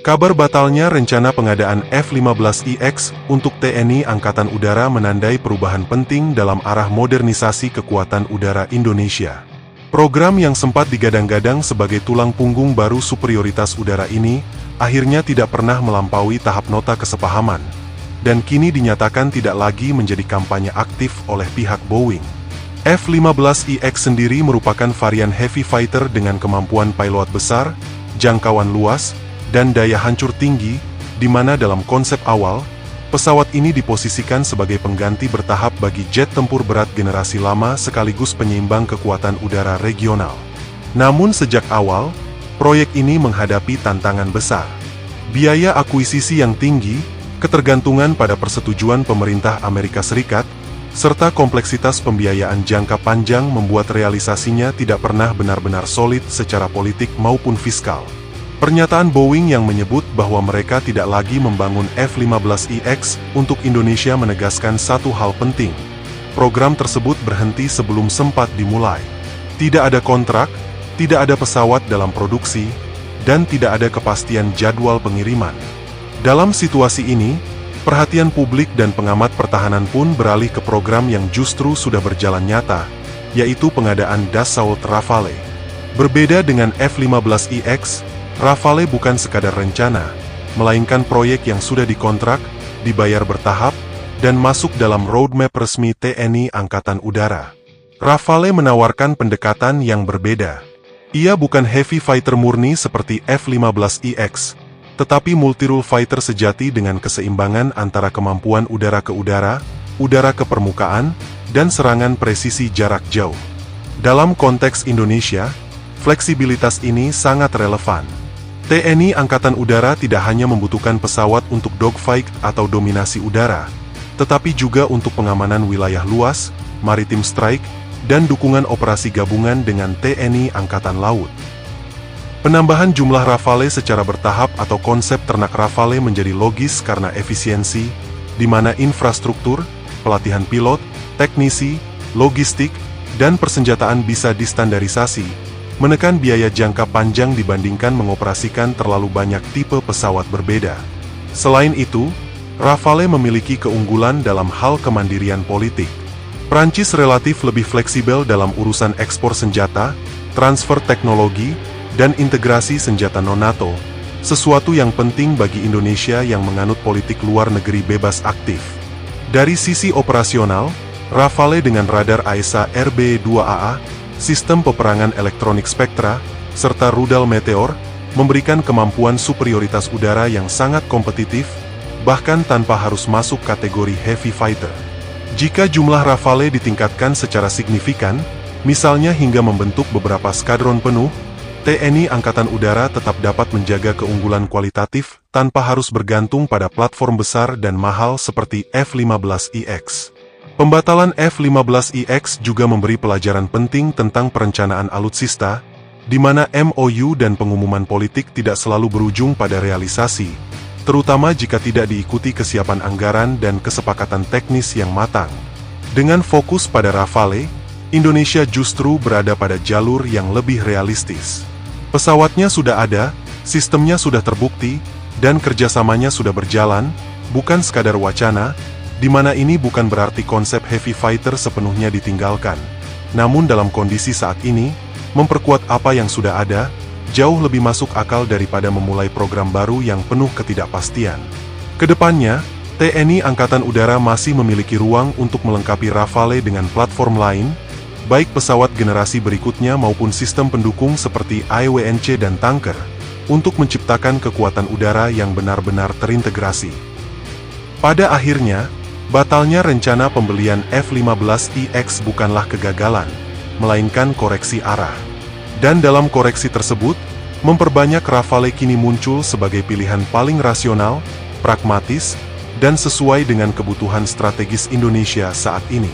Kabar batalnya rencana pengadaan F-15IX untuk TNI Angkatan Udara menandai perubahan penting dalam arah modernisasi kekuatan udara Indonesia. Program yang sempat digadang-gadang sebagai tulang punggung baru superioritas udara ini, akhirnya tidak pernah melampaui tahap nota kesepahaman, dan kini dinyatakan tidak lagi menjadi kampanye aktif oleh pihak Boeing. F-15IX sendiri merupakan varian heavy fighter dengan kemampuan payload besar, jangkauan luas, dan daya hancur tinggi, di mana dalam konsep awal, pesawat ini diposisikan sebagai pengganti bertahap bagi jet tempur berat generasi lama sekaligus penyeimbang kekuatan udara regional. Namun sejak awal, proyek ini menghadapi tantangan besar. Biaya akuisisi yang tinggi, ketergantungan pada persetujuan pemerintah Amerika Serikat, serta kompleksitas pembiayaan jangka panjang membuat realisasinya tidak pernah benar-benar solid secara politik maupun fiskal. Pernyataan Boeing yang menyebut bahwa mereka tidak lagi membangun F-15IX untuk Indonesia menegaskan satu hal penting. Program tersebut berhenti sebelum sempat dimulai. Tidak ada kontrak, tidak ada pesawat dalam produksi, dan tidak ada kepastian jadwal pengiriman. Dalam situasi ini, perhatian publik dan pengamat pertahanan pun beralih ke program yang justru sudah berjalan nyata, yaitu pengadaan Dassault Rafale. Berbeda dengan F-15IX, Rafale bukan sekadar rencana, melainkan proyek yang sudah dikontrak, dibayar bertahap, dan masuk dalam roadmap resmi TNI Angkatan Udara. Rafale menawarkan pendekatan yang berbeda. Ia bukan heavy fighter murni seperti F-15IX, tetapi multi-role fighter sejati dengan keseimbangan antara kemampuan udara ke udara ke permukaan, dan serangan presisi jarak jauh. Dalam konteks Indonesia, fleksibilitas ini sangat relevan. TNI Angkatan Udara tidak hanya membutuhkan pesawat untuk dogfight atau dominasi udara, tetapi juga untuk pengamanan wilayah luas, maritim strike, dan dukungan operasi gabungan dengan TNI Angkatan Laut. Penambahan jumlah Rafale secara bertahap atau konsep ternak Rafale menjadi logis karena efisiensi, di mana infrastruktur, pelatihan pilot, teknisi, logistik, dan persenjataan bisa distandarisasi, menekan biaya jangka panjang dibandingkan mengoperasikan terlalu banyak tipe pesawat berbeda. Selain itu, Rafale memiliki keunggulan dalam hal kemandirian politik. Prancis relatif lebih fleksibel dalam urusan ekspor senjata, transfer teknologi, dan integrasi senjata non-NATO, sesuatu yang penting bagi Indonesia yang menganut politik luar negeri bebas aktif. Dari sisi operasional, Rafale dengan radar AESA RB-2AA, sistem peperangan elektronik spektra, serta rudal meteor, memberikan kemampuan superioritas udara yang sangat kompetitif, bahkan tanpa harus masuk kategori heavy fighter. Jika jumlah Rafale ditingkatkan secara signifikan, misalnya hingga membentuk beberapa skadron penuh, TNI Angkatan Udara tetap dapat menjaga keunggulan kualitatif tanpa harus bergantung pada platform besar dan mahal seperti F-15IX. Pembatalan F-15IX juga memberi pelajaran penting tentang perencanaan alutsista, di mana MOU dan pengumuman politik tidak selalu berujung pada realisasi, terutama jika tidak diikuti kesiapan anggaran dan kesepakatan teknis yang matang. Dengan fokus pada Rafale, Indonesia justru berada pada jalur yang lebih realistis. Pesawatnya sudah ada, sistemnya sudah terbukti, dan kerjasamanya sudah berjalan, bukan sekadar wacana, di mana ini bukan berarti konsep heavy fighter sepenuhnya ditinggalkan. Namun dalam kondisi saat ini, memperkuat apa yang sudah ada, jauh lebih masuk akal daripada memulai program baru yang penuh ketidakpastian. Kedepannya, TNI Angkatan Udara masih memiliki ruang untuk melengkapi Rafale dengan platform lain, baik pesawat generasi berikutnya maupun sistem pendukung seperti AEWNC dan tanker, untuk menciptakan kekuatan udara yang benar-benar terintegrasi. Pada akhirnya, batalnya rencana pembelian F-15IX bukanlah kegagalan, melainkan koreksi arah. Dan dalam koreksi tersebut, memperbanyak Rafale kini muncul sebagai pilihan paling rasional, pragmatis, dan sesuai dengan kebutuhan strategis Indonesia saat ini.